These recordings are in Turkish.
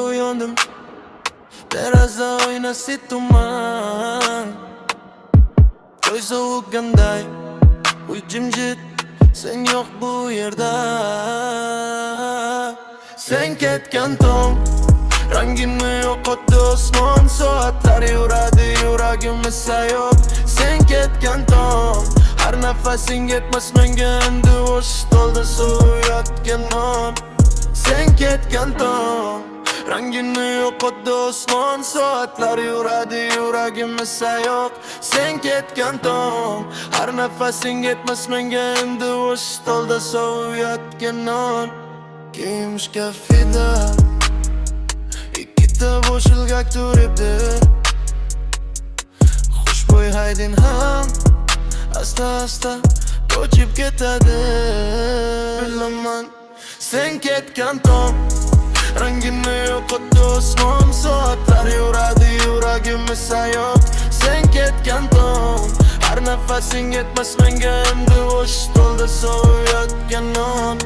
uyandım, deraza oynasi tuman. Joy sovuqqanday, uy jimjit, sen yo'q bu yerda. Sen ketgan tong, rangimni yo'qotdi osmon. Soatlar yuradi yuragimni sayoq. Sen ketgan tong, har nafasing yetmas menga endi o'sh to'ldi soviyotgan non. Sen ketgan tong, rangini yo'qotdi osmon. Soatlar yuradi yuragimni sayoq. Sen ketgan tong, har nafasing yetmas menga endi o'sh to'ldi soviyotgan non. Kiyimishga fida, ikkita bo'sh ilgak turibdi. Xushbo'y haydin ham asta asta ko'chib ketadi. Bilaman sen ketgan tong, rangini yo'qotdi osmon. Soatlar yuradi yuragimni sayoq. Sen ketgan tong, har nafasing yetmas menga endi o'sh to'ldi soviyotgan non.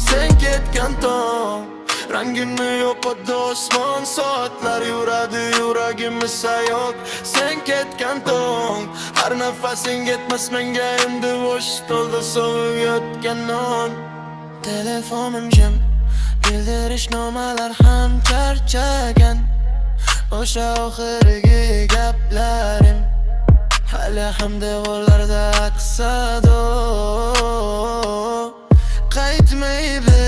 Sen ketgan tong, rangini yo'qotdi osmon. Soatlar yuradi yuragimni sayoq. Sen ketgan tong, har nafasing yetmas menga endi o'sh to'ldi soviyotgan non. Telefonim jim, bildirishnomalar ham charchagan. O'sha oxirgi gaplarim hali ham devorlarda aqsado. Qaytmaydi